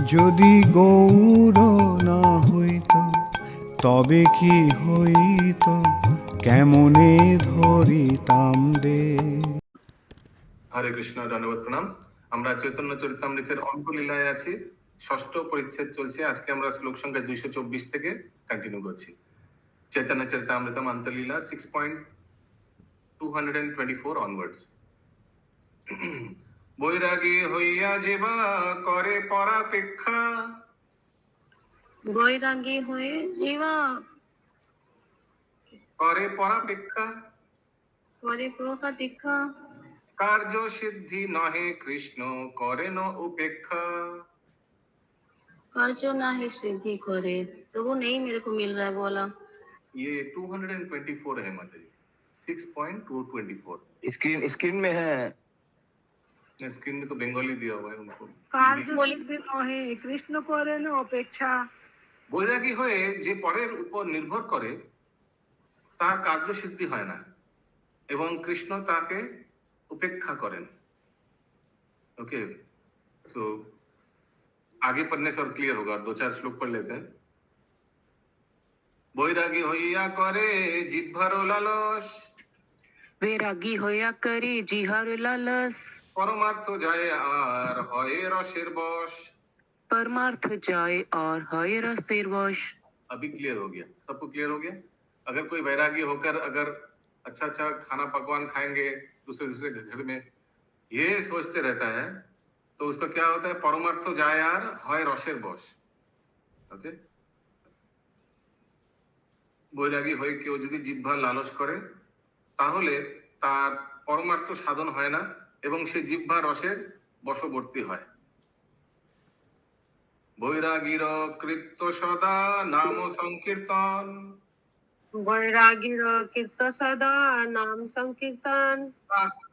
যদি গৌর না হইত তবে কি হইত, কেমনে ধরিতাম রে। হরে কৃষ্ণ, ধন্যবাদ, প্রণাম। আমরা চৈতন্য চরিতামৃতের অঙ্কলীলায় আছি, ষষ্ঠ পরিচ্ছেদ চলছে। আজকে আমরা শ্লোক সংখ্যা 224 থেকে কন্টিনিউ করছি। চৈতন্য চরিতামৃতম অন্তলীলা 6.224 অনওয়ার্ডস। বৈরাগী হইয়া যেবা করে পরাপেক্ষা, বৈরাগী হয়ে জীবা করে পরাপেক্ষা, করে প্রকাপেক্ষা, কার্য সিদ্ধি নহে কৃষ্ণ করেন উপেক্ষা। कार्य ना ही सिद्धि करे। तो वो नहीं मेरे को मिल रहा है बोला। ये 224 है माता जी, 6.224। स्क्रीन में है। स्क्रीन में तो बंगाली दिया हुआ है उनको। कार्य सिद्धि नहे কৃষ্ণ করেন অপেক্ষা। বৈরাগী হয়ে যে পরের উপর নির্ভর করে তার কার্য সিদ্ধি হয় না এবং কৃষ্ণ তাকে উপেক্ষা করেন। ओके, सो आगे पढ़ने से और क्लियर होगा। 2-4 श्लोक पढ़ लेते हैं। বৈরাগী হইয়া করে জিহ্বার লালস, वैरागी होया करे जिहार लालस, পরমার্থ যায় আর হয় রসের বশ। परमार्थ जाए और है रसेर वश। अभी क्लियर हो गया, सबको क्लियर हो गया। अगर कोई वैरागी होकर अगर अच्छा अच्छा खाना पकवान खाएंगे दूसरे दूसरे घर में, ये सोचते रहता है, तो उसका क्या होता है, परमार्थ जाए আর হয় রসের বশ। ওকে, বৈরাগী হয়ে কেউ যদি জিহ্বার লালস করে তাহলে তার পরমার্থ সাধন হয় না এবং সে জিহ্বা রসের বশবর্তী হয়। বৈরাগীর কৃত্য সদা নাম সংকীর্তন, বৈরাগীর কীর্ত সদা নাম সংকীর্তন,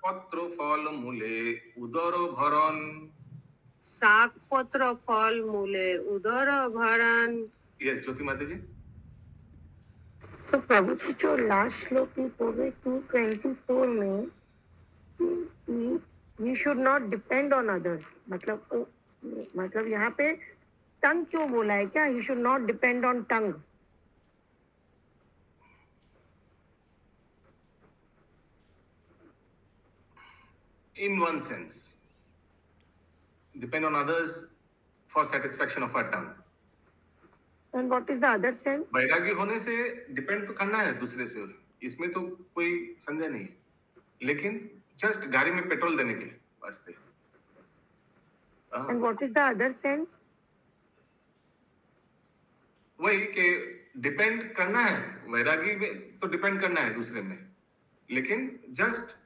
পত্র ফল মূলে উদর ভরণ। শাক পত্র ফল মূলে উদর भरण। यस, ज्योति माता जी। So प्रभु जी जो लास्ट श्लोक में पढ़े 224 में we should not depend on others, मतलब यहाँ पे टंग क्यों बोला है? क्या he should not depend on tongue? In one sense, depend on others for satisfaction of our tongue. And what is the other sense? वैरागी होने से डिपेंड तो करना है दूसरे से, इसमें तो कोई संदेह नहीं है, लेकिन जस्ट गाड़ी में पेट्रोल देने के वास्ते। And what is the other sense? वही कि डिपेंड करना है, वैरागी में तो डिपेंड करना है दूसरे में, लेकिन just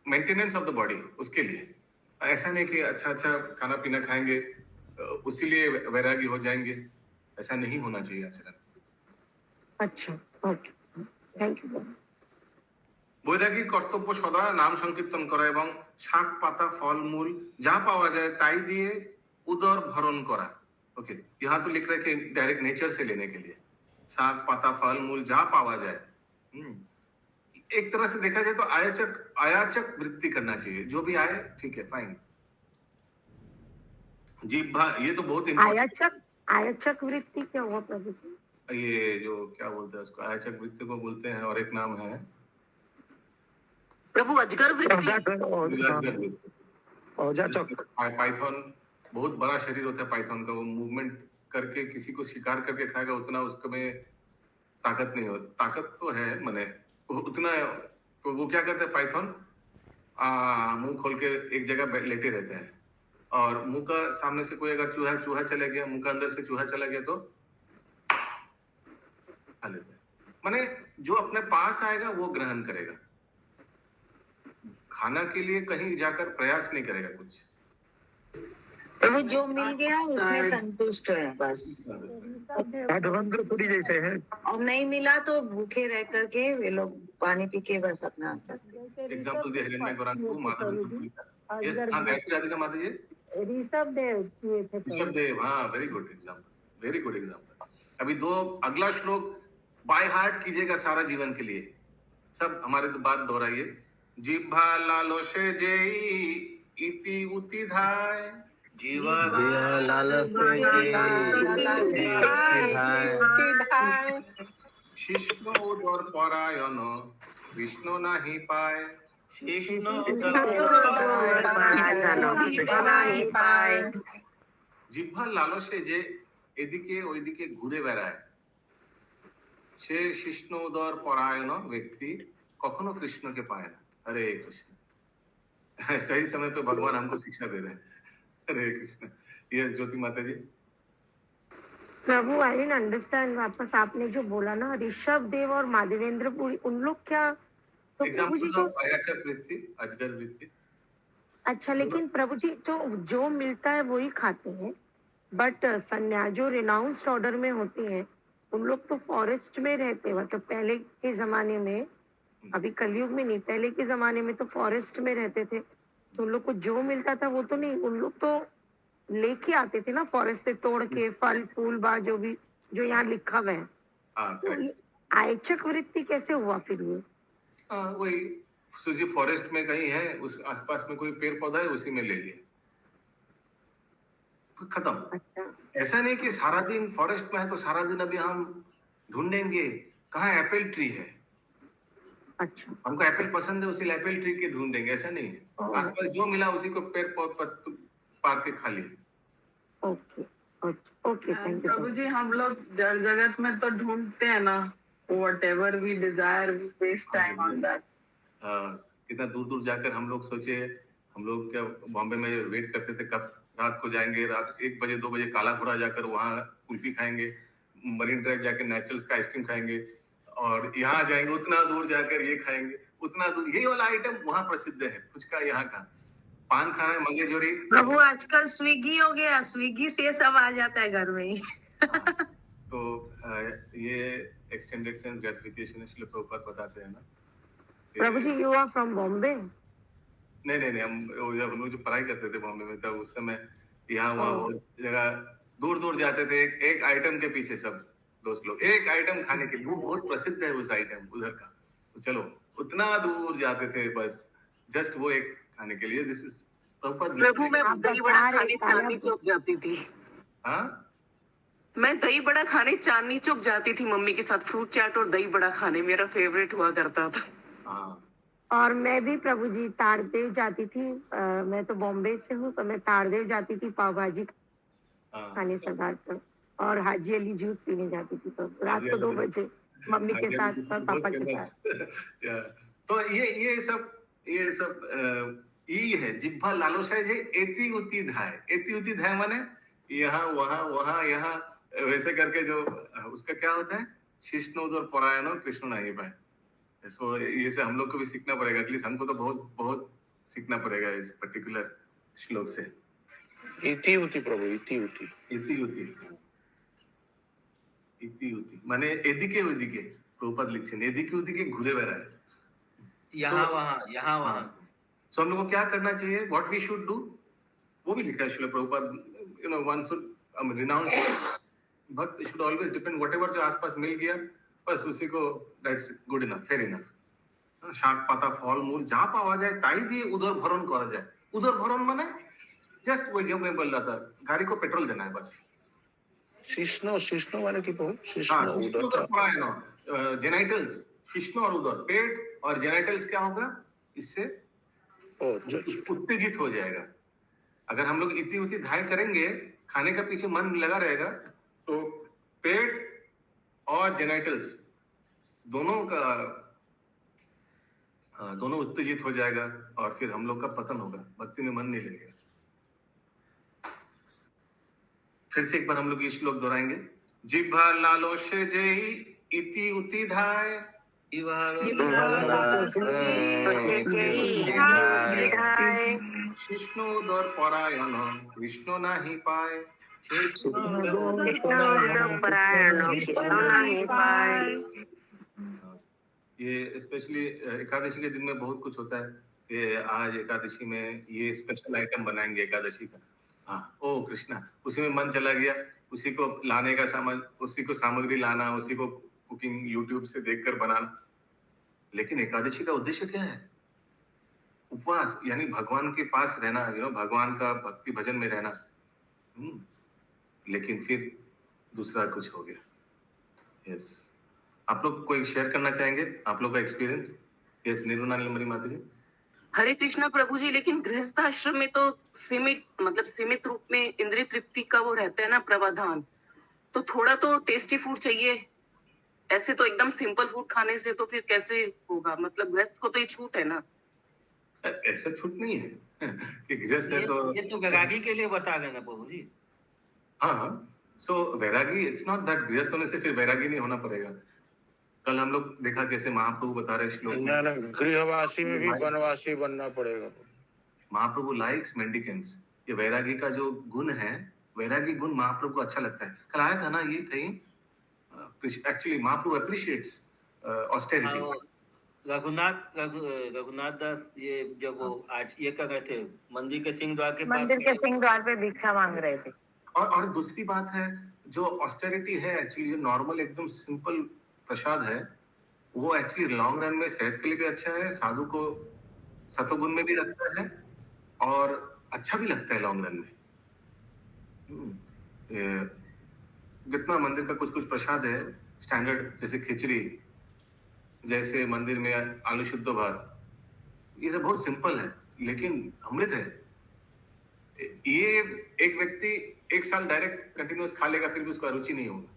maintenance of the body, उसके लिए। ऐसा नहीं कि अच्छा अच्छा खाना पीना खाएंगे उसी लिए वैरागी हो जाएंगे, ऐसा नहीं होना चाहिए आचरण। अच्छा, ओके, थैंक यू। বৈরাগীর কর্তব্য সদা নাম সংকীর্তন করা এবং শাক পাতা ফল মূল যা পাওয়া যায় তাই দিয়ে উদর ভরণ করা। ओके, यहाँ तो लिख रहे हैं कि डायरेक्ट नेचर से लेने के लिए शाक पाता फल मूल जा पावा जाए। एक तरह से देखा जाए तो आयाचक वृत्ति करना चाहिए, जो भी आए ठीक है, फाइन। जीभ, ये तो बहुत आयाचक वृत्ति क्या हुआ प्रभु जी? ये जो क्या बोलते हैं उसको, आयाचक वृत्ति को बोलते हैं और एक नाम है प्रभु अजगर वृत्ति। पाइथन, बहुत बड़ा शरीर होता है पाइथन का, वो मूवमेंट करके किसी को शिकार करके खाएगा उतना उसमें ताकत नहीं होती। ताकत तो है मने उतना, तो वो क्या करते हैं पाइथन, मुंह खोल के एक जगह लेटे रहते हैं और मुंह का सामने से कोई अगर चूहा चला गया, मुंह का अंदर से चूहा चला गया तो खा लेते हैं। माने जो अपने पास आएगा वो ग्रहण करेगा, खाना के लिए कहीं जाकर प्रयास नहीं करेगा कुछ। वो जो मिल गया उसमें संतुष्ट है बस, जैसे है। और नहीं मिला तो भूखे रह करके वे लोग पानी पी के बस अपना। एग्जांपल दिया हिरण्य गौरांग को, माता जी। यस, हां, गायत्री राधिका माता जी। ऋषभ देव, हाँ, very good example, very good example. अभी अगला श्लोक बाय हार्ट कीजिएगा सारा जीवन के लिए, सब हमारे तो बात दोहराइए। जिह्वा लालसे जेई इति उति धाय, जीवा लालच শিষ্ণ উদর পরায়ণ কৃষ্ণ নাহি পায়। শিষ্ণ জিহ্বার লালসে যে এদিকে ওইদিকে ঘুরে বেড়ায়, সে শিষ্ণ উদর পরায়ণ ব্যক্তি কখনো কৃষ্ণকে পায় না। হরে কৃষ্ণ। सही समय पे भगवान हमको शिक्षा दे रहे हैं। हरे कृष्ण। यस ज्योति माता जी। प्रभु आई डेंट अंडरस्टैंड वापस आपने जो बोला ना ऋषभ देव और माधवेंद्र पुरी उन लोग क्या तो प्रभु जी एग्जाम्पल्स जो ऑफ अयाचर वृत्ति, अजगर वृत्ति। अच्छा लेकिन प्रभु जी तो जो मिलता है वही खाते हैं बट संन्यास जो रिनाउंस्ड ऑर्डर में होती हैं उन लोग तो फॉरेस्ट में रहते हैं मतलब पहले के जमाने में अभी कलयुग में नहीं पहले के जमाने में तो फॉरेस्ट में रहते थे तो उन लोग को जो मिलता था वो तो नहीं उन लोग तो लेके आते थे ना फॉरेस्ट से तोड़ के फल फूल बा जो भी जो यहाँ लिखा हुआ है हाँ तो करेक्ट। ये आयचक वृत्ति कैसे हुआ फिर ये हाँ वही सूजी फॉरेस्ट में कहीं है, उस आसपास में कोई पेड़ पौधा है, उसी में ले लिया, खत्म। अच्छा ऐसा नहीं कि सारा दिन फॉरेस्ट में है तो सारा दिन अभी हम ढूंढेंगे कहाँ एप्पल ट्री है, अच्छा हमको एप्पल पसंद है उसी एप्पल ट्री के ढूंढेंगे, ऐसा नहीं है। ओह। आसपास जो मिला उसी को पेड़ पार के खा लिया। ओके ओके थैंक यू प्रभु जी हम लोग जड़ जगत में तो ढूंढते हैं ना whatever we desire we waste time on that कितना दूर दूर जाकर हम लोग सोचे, हम लोग क्या बॉम्बे में वेट करते थे कब रात को जाएंगे, रात 1 बजे 2 बजे काला घोड़ा जाकर वहाँ कुल्फी खाएंगे, मरीन ड्राइव जाकर नेचुरल्स का आइसक्रीम खाएंगे, और यहाँ जाएंगे उतना दूर जाकर ये खाएंगे, उतना दूर यही वाला आइटम वहाँ प्रसिद्ध है, फुचका यहाँ का, पान खाना है मंगेजोरी। प्रभु आजकल स्विगी हो गया, स्विगी से सब आ जाता है घर में ही। तो ये एक्सटेंडेड सेंस ग्रेटिफिकेशन इसलिए प्रभुपाद बताते हैं ना। प्रभु जी यू आर फ्रॉम बॉम्बे नहीं हम लोग जो पढ़ाई करते थे बॉम्बे में तब उस समय यहाँ वहाँ वो जगह दूर दूर जाते थे, एक आइटम के पीछे सब दोस्त लोग एक आइटम खाने के लिए, वो बहुत प्रसिद्ध है उस आइटम उधर का, तो चलो उतना दूर जाते थे बस जस्ट वो एक खाने के लिए। दिस इज प्रभु मैं दही बड़ा खाने चांदनी चौक जाती थी। हाँ मैं दही बड़ा खाने चांदनी चौक जाती थी मम्मी के साथ, फ्रूट चाट और दही बड़ा खाने मेरा फेवरेट हुआ करता था। हाँ और मैं भी प्रभु जी तारदेव जाती थी मैं तो बॉम्बे से हूँ तो मैं तारदेव जाती थी पाव भाजी खाने सरदार पर और हाजी अली जूस पीने जाती थी तो रात को 2 बजे मम्मी के साथ और पापा के साथ। तो ये सब ई है जिह्वा लालसा है, एति उति धाय, एति उति धाय माने यहाँ वहाँ यहाँ वैसे करके जो उसका क्या होता है, शिष्णोदर परायण कृष्ण नहीं पाए। सो ये से हम लोग को भी सीखना पड़ेगा, एटलीस्ट हमको तो बहुत सीखना पड़ेगा इस पर्टिकुलर श्लोक से। इति उति प्रभु इति उति মানে এদিকে ওইদিকে প্রভুপাদ লিখছেন, এদিকে ওইদিকে ঘুরে বেড়ায় यहाँ वहाँ सो हम लोग को क्या करना चाहिए, व्हाट वी शुड डू, वो भी लिखा है Srila Prabhupada, you know one should renounce, भक्त शुड ऑलवेज डिपेंड व्हाटएवर जो आसपास मिल गया बस उसी को, that's good enough, fair enough. শাক পাতা ফল মূল যা পাওয়া যায় তাই দিয়ে উদর ভরণ করা যায়। উদর ভরণ মানে जस्ट वो जो मैं बोल रहा था, गाड़ी को पेट्रोल देना है बस। शिष्ण माने की प्रभु हाँ, शिष्ण शिष्ण उदर परायण, जेनाइटल्स, शिष्ण और उदर, पेट और जेनाइटल्स क्या होगा, इससे उत्तेजित हो जाएगा। अगर हम लोग इति उति धाय करेंगे, खाने का पीछे मन लगा रहेगा, तो पेट और जेनाइटल्स दोनों उत्तेजित हो जाएगा और फिर हम लोग का पतन होगा, भक्ति में मन नहीं लगेगा। फिर से एक बार हम लोग ये श्लोक दोहराएंगे, जिह्वा लालोष्य जय इति उति धाय, शिष्णु उदर परायण कृष्ण नाही पाए। ये स्पेशली एकादशी के दिन में बहुत कुछ होता है कि आज एकादशी में ये स्पेशल आइटम बनाएंगे एकादशी का, हाँ ओ कृष्णा, उसी में मन चला गया, उसी को लाने का उसी को सामग्री लाना, उसी को कुकिंग यूट्यूब से देखकर बनाना। लेकिन एकादशी का उद्देश्य क्या है? उपवास, यानी भगवान के पास रहना, भगवान का भक्ति भजन में रहना। लेकिन फिर दूसरा कुछ हो गया। यस, आप लोग कोई शेयर करना चाहेंगे आप लोग का एक्सपीरियंस? यस, निरुना नीलमणि माता जी। हरे कृष्णा प्रभु जी, लेकिन गृहस्थ आश्रम में तो सीमित रूप में इंद्रिय तृप्ति का वो रहता है ना प्रावधान, तो थोड़ा तो टेस्टी फूड चाहिए। ऐसे तो एकदम सिंपल फूड खाने से तो फिर कैसे होगा? मतलब गृहस्थ को तो ये छूट है ना। ऐसा छूट नहीं है कि गृहस्थ है तो ये तो वैरागी के लिए बता गए ना प्रभु जी। हाँ। सो वैरागी, इट्स नॉट दैट गृहस्थ होने से फिर वैरागी नहीं होना पड़ेगा। कल हम लोग देखा कैसे महाप्रभु बता रहे श्लोक में, ना गृहवासी में भी वनवासी बनना पड़ेगा। महाप्रभु लाइक्स मेंडिकेंट्स। ये वैरागी का जो गुण है, वैरागी गुण महाप्रभु को अच्छा लगता है। कल आया था ना ये कहीं, एक्चुअली महाप्रभु अप्रिशिएट्स ऑस्टेरिटी। रघुनाथ दास ये जब वो आज ये कर रहे थे मंदिर के सिंह द्वार के पास, मंदिर के सिंह द्वार पे भिक्षा मांग रहे थे। और दूसरी बात है, जो ऑस्टेरिटी है एक्चुअली, जो नॉर्मल एकदम सिंपल प्रसाद है, वो एक्चुअली लॉन्ग रन में सेहत के लिए भी अच्छा है, साधु को सतोगुण में भी रखता है और अच्छा भी लगता है लॉन्ग रन में। कितना मंदिर का कुछ कुछ प्रसाद है स्टैंडर्ड, जैसे खिचड़ी, जैसे मंदिर में आलू शुद्ध भात, ये सब बहुत सिंपल है लेकिन अमृत है। ये एक व्यक्ति एक साल डायरेक्ट कंटिन्यूस खा लेगा फिर भी उसको रुचि नहीं होगा।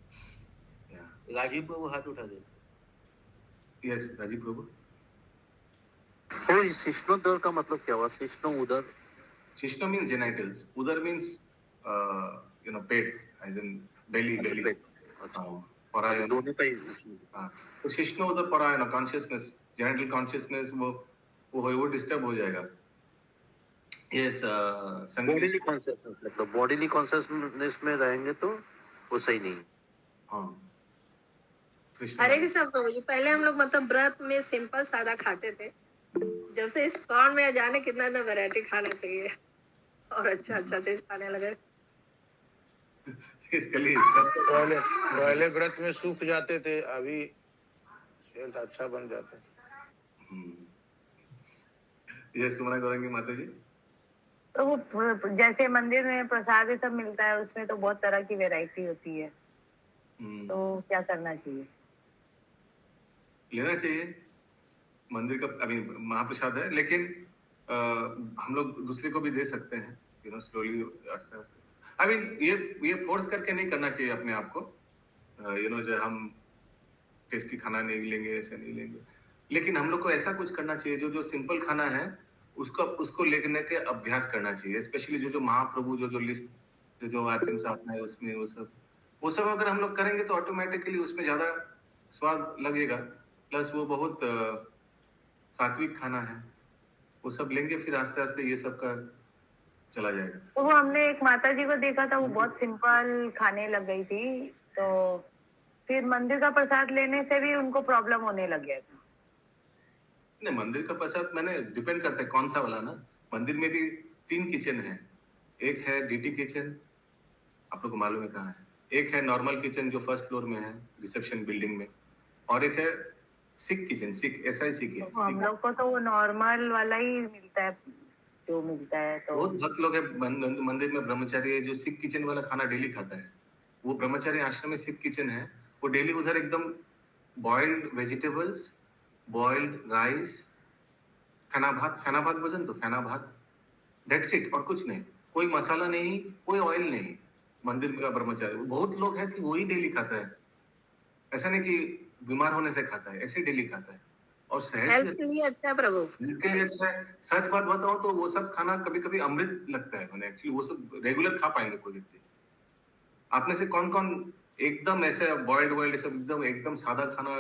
राजीव प्रभु हाथ उठा देते। यस, राजीव प्रभु। शिष्णो उदर का मतलब क्या हुआ? शिष्णो उदर, शिष्णो मीन्स जेनाइटल्स, उदर मीन्स पेट, एज इन बेली। परायण, दोनों का ही। तो शिष्णो उदर परायण, कॉन्शियसनेस, जेनाइटल कॉन्शियसनेस वो डिस्टर्ब हो जाएगा। यस, बॉडीली कॉन्शियसनेस, मतलब बॉडीली कॉन्शियसनेस में रहेंगे तो वो सही नहीं। हाँ, हरे कृष्ण प्रभु जी, पहले हम लोग मतलब व्रत में सिंपल सादा खाते थे। जब से इस कॉर्न में जाने कितना ना वैरायटी खाना चाहिए और अच्छा चीज खाने लगे। इसके लिए पहले व्रत में सूख जाते थे, अभी हेल्थ अच्छा बन जाता है। ये सुमना गौरंगी माता जी। तो वो जैसे मंदिर में प्रसाद ये सब मिलता है, उसमें तो बहुत तरह की वैरायटी होती है, तो क्या करना चाहिए? लेना चाहिए। मंदिर का अभी महाप्रसाद है, लेकिन हम लोग दूसरे को भी दे सकते हैं, स्लोली, आस्ते आस्ते। आई मीन ये फोर्स करके नहीं करना चाहिए अपने आप को, जो हम टेस्टी खाना नहीं लेंगे, ऐसे नहीं लेंगे। लेकिन हम लोग को ऐसा कुछ करना चाहिए जो सिंपल खाना है उसको लेने के अभ्यास करना चाहिए। स्पेशली जो महाप्रभु जो लिस्ट जो आइटम्स आता है उसमें वो सब अगर हम लोग करेंगे तो ऑटोमेटिकली उसमें ज्यादा स्वाद लगेगा। प्लस वो बहुत सात्विक खाना है, वो सब लेंगे फिर आस्ते आस्ते ये सब का चला जाएगा। तो वो हमने एक माता जी को देखा था, वो बहुत सिंपल खाने लग गई थी, तो फिर मंदिर का प्रसाद लेने से भी उनको प्रॉब्लम होने लग गया था। नहीं, मंदिर का प्रसाद मैंने डिपेंड करता है कौन सा वाला ना। मंदिर में भी 3 किचन है, एक है डीटी किचन, आप लोग को मालूम है कहाँ है, एक है नॉर्मल किचन जो फर्स्ट फ्लोर में है रिसेप्शन बिल्डिंग में, और एक है सिख किचन, सिख SIC के। हम लोग को तो वो नॉर्मल वाला ही मिलता है, जो मिलता है। तो बहुत भक्त लोग है मंदिर में, ब्रह्मचारी है जो सिख किचन वाला खाना डेली खाता है। वो ब्रह्मचारी आश्रम में सिख किचन है, वो डेली उधर एकदम बॉइल्ड वेजिटेबल्स, बॉइल्ड राइस, फेना भात भोजन, तो फेना भात, दैट्स इट, और कुछ नहीं, कोई मसाला नहीं, कोई ऑयल नहीं। मंदिर का ब्रह्मचारी बहुत लोग है कि वही डेली खाता है, ऐसा नहीं कि बीमार होने से खाता है, ऐसे डेली खाता है। और हेल्थ के लिए अच्छा है प्रभु, के लिए अच्छा है। सच बात बताऊं तो वो सब खाना कभी कभी अमृत लगता है मैंने, एक्चुअली वो सब रेगुलर खा पाएंगे कोई व्यक्ति। आप में से कौन कौन एकदम ऐसे बॉइल्ड सब एकदम सादा खाना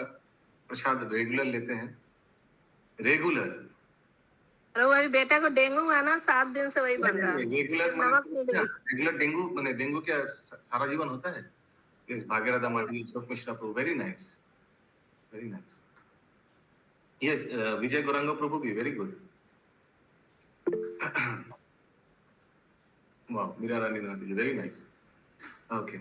प्रसाद रेगुलर लेते हैं? रेगुलर प्रभु अभी बेटा को डेंगू हुआ ना, 7 दिन से वही बन रहा है। रेगुलर डेंगू क्या सारा जीवन होता है? यस, भागीरथ माता, अशोक मिश्रा प्रभु, very nice, very nice. Yes, Vijay Gaurang प्रभु भी वेरी गुड। वाह, Meera Rani Nath ji, very nice. Okay,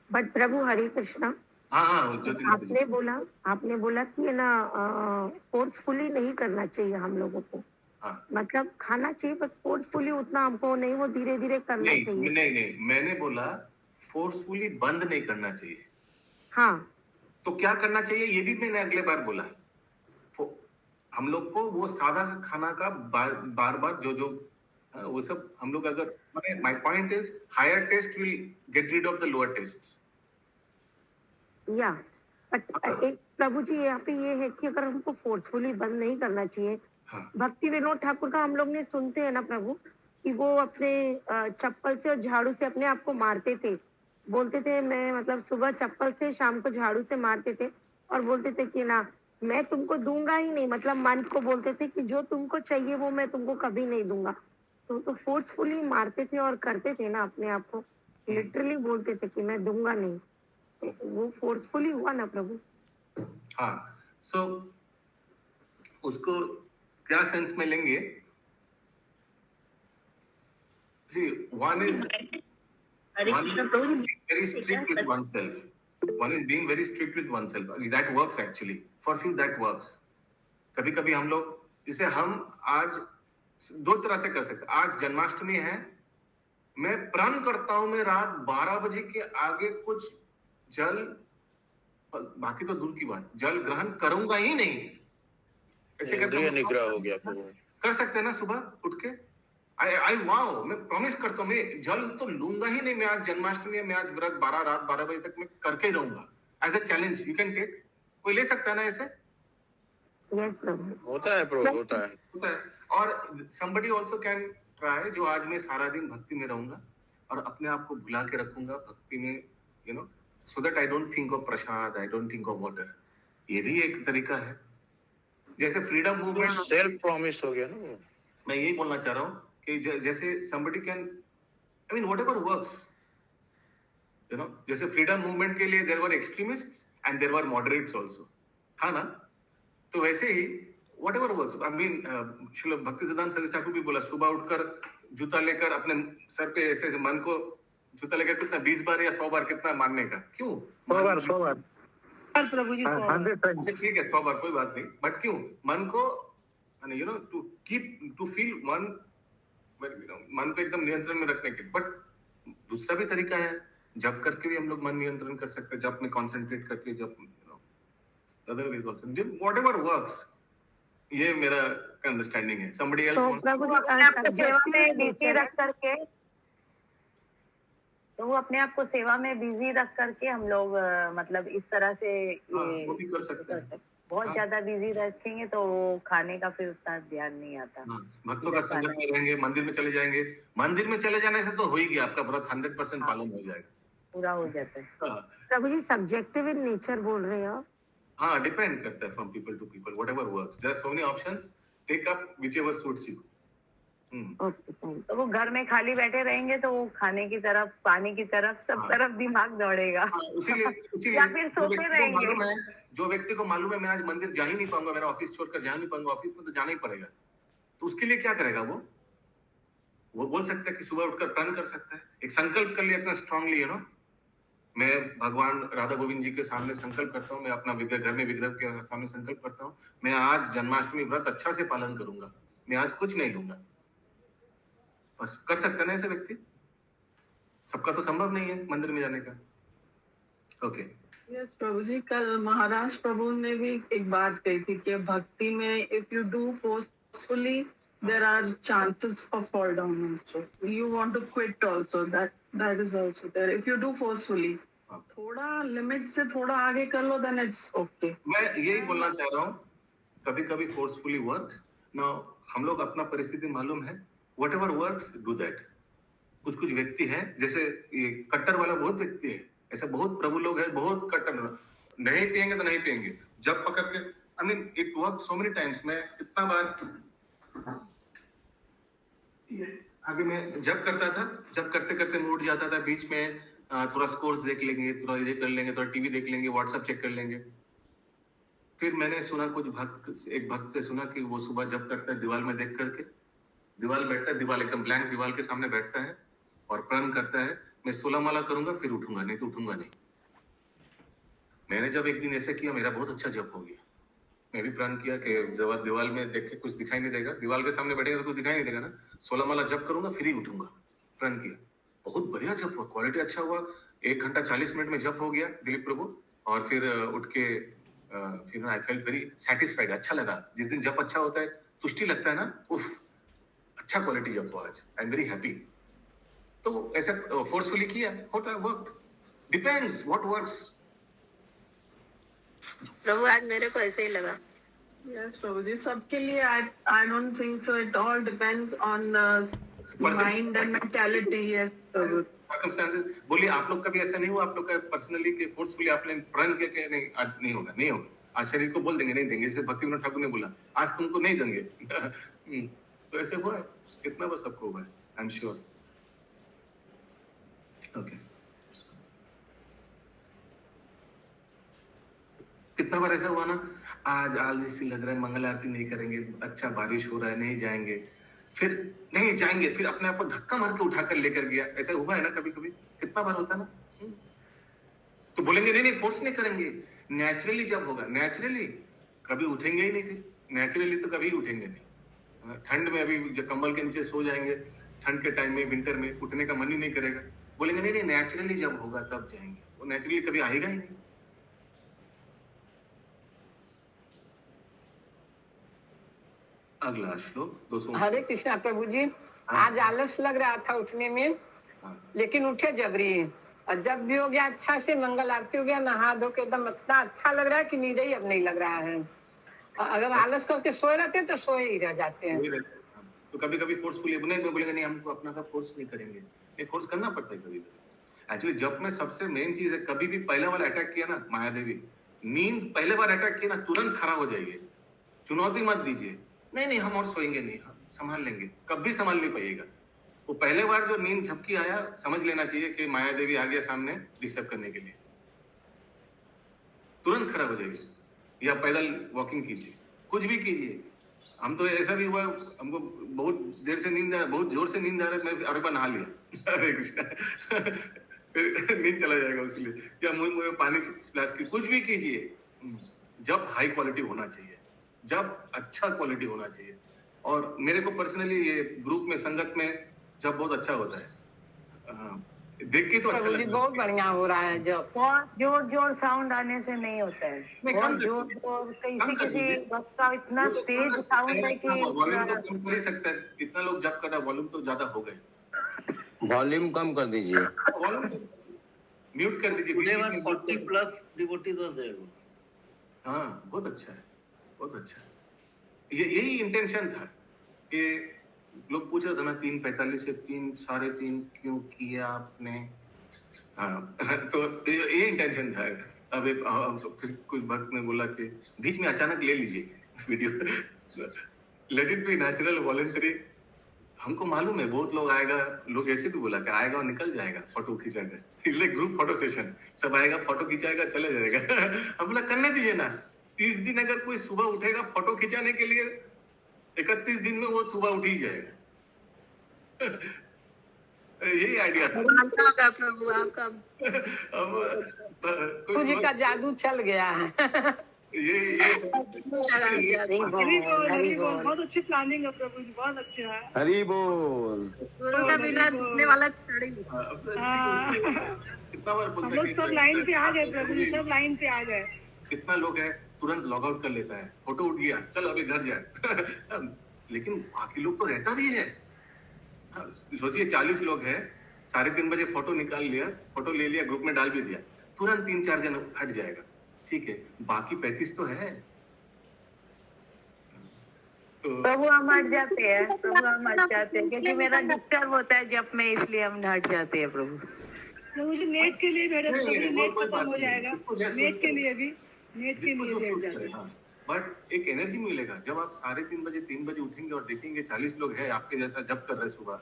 but प्रभु हरे कृष्णा, हाँ, आपने बोला कि ना फोर्सफुली नहीं करना चाहिए हम लोगों को। हाँ मतलब खाना चाहिए, बस फोर्सफुली उतना हमको नहीं, वो धीरे धीरे करना नहीं चाहिए। नहीं नहीं, मैंने बोला फोर्सफुली बंद नहीं करना चाहिए। हाँ तो क्या करना चाहिए ये भी मैंने अगले बार बोला। हम लोग को वो सादा खाना का बार बार जो जो वो सब हम लोग अगर my point is higher taste will get rid of the lower tastes. या बट एक प्रभु जी यहाँ पे ये है कि अगर हमको फोर्सफुली बंद नहीं करना चाहिए। हाँ भक्ति विनोद ठाकुर का हम लोग ने सुनते हैं ना प्रभु, कि वो अपने चप्पल से और झाड़ू से अपने आप को मारते थे। बोलते थे मैं मतलब सुबह चप्पल से शाम को झाड़ू से मारते थे, और बोलते थे कि ना मैं तुमको दूंगा ही नहीं, मतलब मन को बोलते थे कि जो तुमको चाहिए वो मैं तुमको कभी नहीं दूंगा। तो फोर्सफुली मारते थे और करते थे ना अपने आप को, लिटरली बोलते थे कि मैं दूंगा नहीं। तो वो फोर्सफुली हुआ ना प्रभु। हाँ सो उसको क्या सेंस में लेंगे? See, one is being very strict with oneself. One is being very strict with oneself. That works actually. For few that works. कभी कभी हम लोग इसे हम आज दो तरह से कर सकते। आज जन्माष्टमी है, मैं प्रण करता हूं मैं रात 12 बजे के आगे कुछ जल, बाकी तो दूर की बात, जल ग्रहण करूंगा ही नहीं। ऐसे इंद्रिय निग्रह हो गया फिर वो। कर सकते हैं ना सुबह उठ के। आई वाओ, मैं प्रॉमिस करता हूँ मैं जल तो लूंगा ही नहीं। मैं आज जन्माष्टमी है, मैं आज व्रत रात 12 बजे तक मैं करके ही रहूंगा। As a challenge you can take. कोई ले सकता है ना ऐसे? यस प्रभु। होता है प्रभु, होता है। होता है। और somebody also can try, जो आज मैं सारा दिन भक्ति में रहूंगा और अपने आप को भुला के रखूंगा भक्ति में, you know, so that I don't think of Prasad, I don't think of water। ये भी एक तरीका है। जैसे फ्रीडम मूवमेंट सेल्फ प्रॉमिस हो गया ना वो। मैं यही बोलना चाह रहा हूँ कि जैसे somebody can, I mean whatever works, you know, जैसे फ्रीडम मूवमेंट के लिए there were extremists and there were moderates also, था ना? तो वैसे ही whatever works, I mean Srila भक्तिसिद्धांत Saraswati Thakur भी बोला सुबह उठकर जूता लेकर अपने सर पे ऐसे मन को जूता लेकर कितना 20 बार या 100 बार कितना मारने का, क्यों? 100 बार प्रभु जी 100 बार। ठीक है 100 बार कोई बात नहीं, बट क्यों मन को, you know, to keep to feel one, मन को एकदम नियंत्रण में रखने के। बट दूसरा भी तरीका है, जप करके भी हम लोग मन नियंत्रण कर सकते हैं, जप में कंसंट्रेट करके, जप, you know, other ways also, whatever works. ये मेरा अंडरस्टैंडिंग है। somebody else wants तो वो अपने आप को सेवा में बिजी रख करके, तो वो अपने आप को सेवा में बिजी रख करके हम लोग मतलब इस तरह से हाँ, वो भी कर सकते हैं। बहुत हाँ। ज्यादा बिजी रखेंगे तो खाने का फिर उतना ध्यान नहीं आता। हाँ, भक्तों का संगत में रहेंगे, मंदिर में चले जाएंगे। मंदिर में चले जाने से तो हो ही गया, आपका व्रत 100% पालन हो जाएगा, पूरा हो जाता है। हाँ। प्रभु जी सब्जेक्टिव इन नेचर बोल रहे हो? हाँ, डिपेंड करता है from people to people, whatever works. There are so many options, take up whichever suits you. Okay thank तो वो घर में खाली बैठे रहेंगे तो वो खाने की तरफ, पानी की तरफ, सब हाँ। तरफ दिमाग दौड़ेगा। इसीलिए या फिर सोते रहेंगे। जो व्यक्ति को मालूम है मैं आज मंदिर जा ही नहीं पाऊंगा, मेरा ऑफिस छोड़कर जा नहीं पाऊंगा, ऑफिस में तो जाना ही पड़ेगा, तो उसके लिए क्या करेगा? वो बोल सकता है कि सुबह उठकर प्रण कर सकता है, एक संकल्प कर लिया इतना स्ट्रांगली, यू नो, मैं भगवान राधा गोविंद जी के सामने संकल्प करता हूँ, मैं अपना विग्रह, घर में विग्रह के सामने संकल्प करता हूँ, मैं आज जन्माष्टमी व्रत अच्छा से पालन करूंगा, मैं आज कुछ नहीं लूंगा। बस कर सकता है ना ऐसे व्यक्ति? सबका तो संभव नहीं है मंदिर में जाने का। ओके यस प्रभु जी, कल महाराज प्रभु ने भी एक बात कही थी कि भक्ति में if you do forcefully there are chances of fall down also. You want to quit also, that is also there. If you do forcefully, थोड़ा लिमिट से थोड़ा आगे कर लो, then it's okay. मैं यही बोलना चाह रहा हूँ, कभी कभी फोर्सफुली वर्क्स। नाउ हम लोग अपना परिस्थिति मालूम है, व्हाटएवर वर्क्स डू दैट। कुछ कुछ व्यक्ति हैं, जैसे ये कट्टर वाला बहुत व्यक्ति है, ऐसे बहुत प्रभु लोग हैं, बहुत कट्टर, नहीं पिएंगे तो नहीं पिएंगे, जब पकड़ के, I mean it work so many times. मैं कितना बार ये आगे मैं जब करता था, जब करते करते मूड जाता था, बीच में थोड़ा स्कोर्स देख लेंगे, थोड़ा ये कर लेंगे, थोड़ा टीवी देख लेंगे, व्हाट्सएप चेक कर लेंगे। फिर मैंने सुना एक भक्त से सुना कि वो सुबह जब करता है दीवार में देख करके, दीवार बैठता है, दीवार एकदम ब्लैंक दीवार के सामने बैठता है और प्रण करता है, मैं 16 माला करूंगा फिर उठूंगा, नहीं तो उठूंगा नहीं। मैंने जब एक दिन ऐसे किया, मेरा बहुत अच्छा जप हो गया। मैं भी प्रण किया कि जब दीवार में देख के कुछ दिखाई नहीं देगा, दीवार के सामने बैठेगा तो कुछ दिखाई नहीं देगा ना, 16 माला जप करूंगा फिर ही उठूंगा। प्रण किया, बहुत बढ़िया जप हुआ, क्वालिटी अच्छा हुआ। 1 घंटा 40 मिनट में जप हो गया दिलीप प्रभु। और फिर उठ के फिर आई फेल्ट वेरी सेटिस्फाइड, अच्छा लगा। जिस दिन जप अच्छा होता है, तुष्टि लगता है ना, उफ, अच्छा क्वालिटी जप हुआ आज, आई एम वेरी हैप्पी। तो ऐसे फोर्सफुली किया, होता है, वर्क, डिपेंड्स व्हाट वर्क्स। प्रभु आज मेरे को ऐसे ही लगा। Yes, Prabhuji. सबके लिए I don't think so. It all depends on mind and mentality. Yes, Prabhu. Circumstances. बोलिए, आप लोग का भी ऐसा नहीं हुआ, आप लोग का पर्सनली कि फोर्सफुली आपने प्रण किया कि नहीं आज नहीं होगा, नहीं होगा, आज शरीर को बोल देंगे नहीं देंगे, जैसे भक्ति विनोद ठाकुर ने बोला आज तुमको नहीं देंगे। तो ऐसे हुआ है, कितना बार सबको हुआ है, आई एम श्योर। ओके, कितना बार ऐसा हुआ ना, आज आलसी लग रहा है, मंगल आरती नहीं करेंगे, अच्छा बारिश हो रहा है नहीं जाएंगे, फिर नहीं जाएंगे, फिर अपने आप को धक्का मार के उठाकर लेकर गया। ऐसा हुआ है ना कभी कभी, कितना बार होता है ना। तो बोलेंगे नहीं नहीं फोर्स नहीं करेंगे, नेचुरली जब होगा, नेचुरली कभी उठेंगे ही नहीं, फिर नेचुरली तो कभी उठेंगे नहीं। ठंड में अभी जब कंबल के नीचे सो जाएंगे, ठंड के टाइम में विंटर में उठने का मन ही नहीं करेगा, बोलेंगे नहीं नहीं नेचुरली जब होगा तब जाएंगे, वो नेचुरली कभी आएगा ही नहीं। अगला श्लोक 200। हरे कृष्णा प्रभु जी। आज आलस लग रहा था उठने में, लेकिन उठे जबरी, और जब भी हो गया अच्छा से, मंगल आरती हो गया, नहा धो के एकदम इतना अच्छा लग रहा है कि नींद ही अब नहीं लग रहा है। अगर आलस करके सोए रहते हैं तो सोए ही रह जाते हैं। तो कभी कभी फोर्सफुली बोलेंगे नहीं हमको अपना का फोर्स नहीं करेंगे, नहीं फोर्स करना पड़ता है कभी कभी। एक्चुअली जब में सबसे मेन चीज है, कभी भी पहला बार अटैक किया ना माया देवी, नींद पहले बार अटैक किया ना तुरंत खड़ा हो जाइए, चुनौती मत दीजिए, नहीं नहीं हम और सोएंगे नहीं, हम संभाल लेंगे, कभी संभाल नहीं पाइएगा। वो पहले बार जो नींद झपकी आया, समझ लेना चाहिए कि माया देवी आ गया सामने डिस्टर्ब करने के लिए, तुरंत खड़ा हो जाइए, या पैदल वॉकिंग कीजिए, कुछ भी कीजिए। हम तो ऐसा भी हुआ, हमको बहुत देर से नींद आ, बहुत जोर से नींद आ रहा है, मैं अरे बार नहा लिया, हरे कृष्णा, फिर नींद चला जाएगा इसलिए, या मुंह में पानी स्प्लैश की, कुछ भी कीजिए। जब हाई क्वालिटी होना चाहिए, जब अच्छा क्वालिटी होना चाहिए। और मेरे को पर्सनली ये ग्रुप में, संगत में जब बहुत अच्छा होता है, देख के तो अच्छा लगता है। बहुत बढ़िया हो रहा है जब। बहुत जोर जोर साउंड आने से नहीं होता है, बहुत जोर जोर, किसी वक्त का इतना तेज साउंड है कि वॉल्यूम तो कम कर ही सकता है, कितना लोग जब कर रहा है, वॉल्यूम तो ज्यादा हो गए, वॉल्यूम कम कर दीजिए, वॉल्यूम म्यूट कर दीजिए। Today was 40+ devotees was there. हाँ, बहुत अच्छा है, बहुत अच्छा। ये यही इंटेंशन था कि लोग पूछ रहे थे ना 3:45 से 3:30 क्यों किया आपने। हाँ तो ये इंटेंशन था। अब फिर कुछ भक्त ने बोला कि बीच में अचानक ले लीजिए video, let it be natural, voluntary. हमको मालूम है बहुत लोग आएगा, लोग ऐसे भी बोला कि आएगा और निकल जाएगा, फोटो खिंचाएगा, ग्रुप फोटो सेशन, सब आएगा फोटो खिंचाएगा चले जाएगा। हम बोला करने दीजिए ना, 30 दिन अगर कोई सुबह उठेगा फोटो खिंचाने के लिए, 31 दिन में वो सुबह उठ ही जाएगा। यही आइडिया था प्रभु आपका। मुझे का जादू चल गया है। बहुत अच्छी प्लानिंग है प्रभु जी, बहुत अच्छा है। हरी बोल। गुरु का बिना दिखने वाला छड़ी। कितना बार बोलते हम लोग सब लाइन पे आ गए प्रभु जी, सब लाइन पे आ गए। कितना लोग है तुरंत लॉग आउट कर लेता है, फोटो उठ गया चल अभी घर जाए। लेकिन बाकी लोग तो रहता भी है। सोचिए 40 लोग हैं, 3:30 बजे फोटो निकाल लिया, फोटो ले लिया, ग्रुप में डाल भी दिया, तुरंत 3-4 जन हट जाएगा, ठीक है, बाकी 35 तो है। तो प्रभु हम हट जाते हैं, प्रभु हम हट जाते हैं, क्योंकि मेरा डिस्टर्ब होता है जब मैं, इसलिए हम हट जाते हैं प्रभु। प्रभु जी नेट के लिए भेजा, नेट खत्म हो जाएगा, नेट के लिए भी, नेट के लिए भेजा। बट एक एनर्जी मिलेगा जब आप 3:30 बजे 3 बजे उठेंगे और देखेंगे 40 लोग हैं आपके जैसा जब कर रहे सुबह,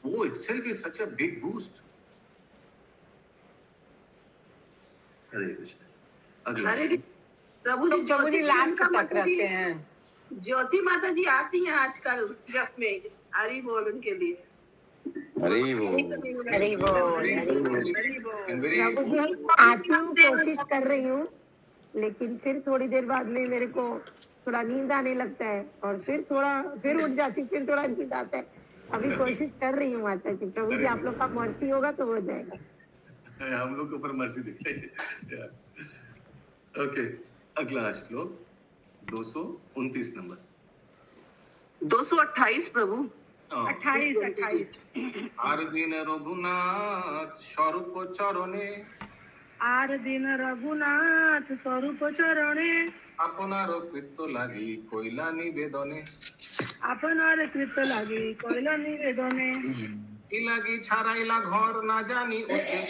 वो itself is such a big boost. Hare Krishna. अगला प्रभु जी लास्ट तक रहते हैं। ज्योति माता जी आती हैं आजकल जब में, हरि बोल उनके लिए। हरी बोल। प्रभु जी आती हूँ, कोशिश कर रही हूँ, लेकिन फिर थोड़ी देर बाद में मेरे को थोड़ा नींद आने लगता है और फिर उठ जाती, फिर थोड़ा नींद आता है। अभी कोशिश कर रही हूँ माता जी, प्रभु जी आप लोग का मर्जी होगा तो हो जाएगा। हम लोग के ऊपर मर्जी दिखाई। ओके, अगला श्लोक 229 नंबर। 228 प्रभु। 28 আর দিন রঘুনাথ স্বরূপ চরণে আর দিন রঘুনাথ স্বরূপ চরণে আপনার কৃত্য লাগি কইলা নিবেদনে আপনার কৃত লাগি কইলা নিবেদনে কি লাগি ছাড়াইলা ঘর না জানি উদ্দেশ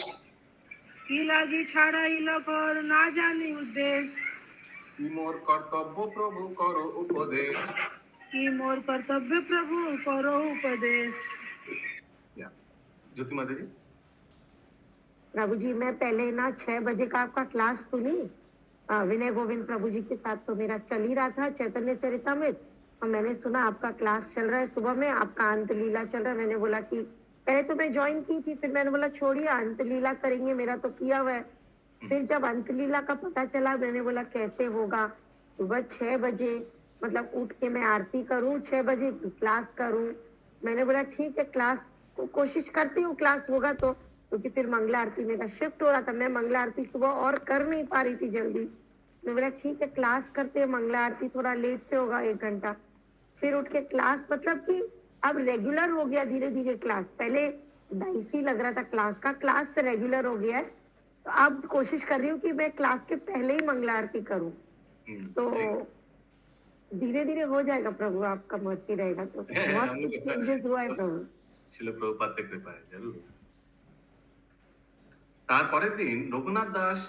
কি লাগি ছাড়াইল ঘর না জানি উদ্দেশ কি মোর কর্তব্য প্রভু করো উপদেশ। কি মোর কর্তব্য প্রভু করো উপদেশ। ज्योति माता जी। प्रभु जी मैं पहले ना 6 बजे का आपका क्लास सुनी विनय गोविंद प्रभु जी के साथ, तो मेरा चल ही रहा था चैतन्य चरितामृत और मैंने सुना आपका क्लास चल रहा है सुबह में, आपका अंत लीला चल रहा है। मैंने बोला कि पहले तो मैं ज्वाइन की थी, फिर मैंने बोला छोड़िए अंत लीला करेंगे, मेरा तो किया हुआ है। फिर जब अंत लीला का पता चला मैंने बोला कैसे होगा, सुबह 6 बजे मतलब उठ के मैं आरती करूं, 6 बजे क्लास करूं। मैंने बोला ठीक है क्लास को कोशिश करती हूँ, क्लास होगा तो, क्योंकि फिर मंगला आरती मेरा शिफ्ट हो रहा था, मैं मंगला आरती सुबह और कर नहीं पा रही थी जल्दी। मैं बोला ठीक है क्लास करते हैं, मंगला आरती थोड़ा लेट से होगा 1 घंटा। फिर उठ के क्लास, मतलब कि अब रेगुलर हो गया धीरे धीरे क्लास, पहले डाइसी लग रहा था क्लास का, क्लास से रेगुलर हो गया है। तो अब कोशिश कर रही हूँ कि मैं क्लास के पहले ही मंगला आरती करूँ, तो धीरे धीरे हो जाएगा प्रभु, आपका मर्जी रहेगा तो। बहुत चेंजेस हुआ है प्रभु। ছিল প্রভুপাদের কৃপায় জরুর। তারপরের দিন রঘুনাথ দাস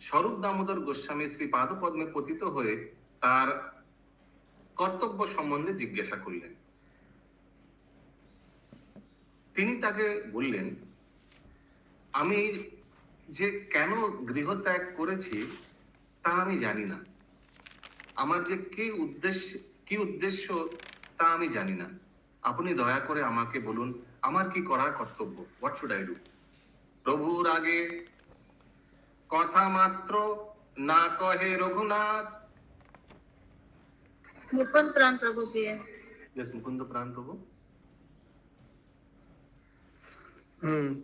স্বরূপ দামোদর গোস্বামী শ্রী পাদপদ্মে পতিত হয়ে তার কর্তব্য সম্বন্ধে জিজ্ঞাসা করলেন। তিনি তাকে বললেন, আমি যে কেন গৃহত্যাগ করেছি তা আমি জানি না, আমার যে কি উদ্দেশ্য তা আমি জানি না, আপনি দয়া করে আমাকে বলুন আমার কি করার কর্তব্য, হোয়াট শুড আই ডু। প্রভুর আগে কথা মাত্র না কহে রঘুনাথ। मुकुंद प्राण प्रभु जी है। यस मुकुंद प्राण प्रभु।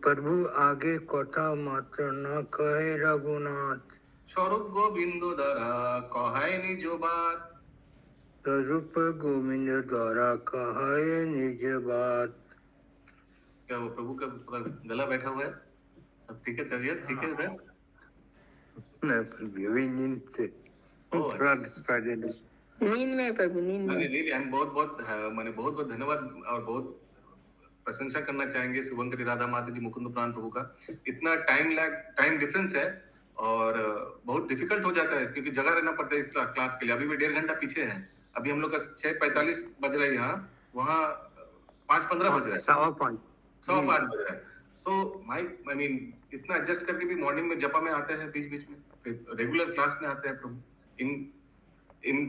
प्रभु आगे कथा मात्र न कहे रघुनाथ। স্বরূপ গোবিন্দ দ্বারা কহায় নিজ বাত। स्वरूप गोविंद द्वारा कहे निज बात। क्या वो प्रभु का पूरा गला बैठा हुआ है? सब ठीक है, तबीयत ठीक है इधर? नींद से नींद में प्रभु, नींद में। मैंने बहुत धन्यवाद और बहुत प्रशंसा करना चाहेंगे शुभंकरी राधा माता जी मुकुंद प्राण प्रभु का। इतना टाइम डिफरेंस है और बहुत डिफिकल्ट हो जाता है क्योंकि जगह रहना पड़ता है क्लास के लिए। अभी भी 1.5 घंटा पीछे है, अभी हम लोग का 6:45 बज रहा है यहाँ, वहाँ 5:15 बज रहा है, 5:15 बज रहा है। तो आई मीन इतना एडजस्ट करके भी मॉर्निंग में जपा में आते हैं, बीच बीच में फिर रेगुलर क्लास में आते हैं प्रभु। इन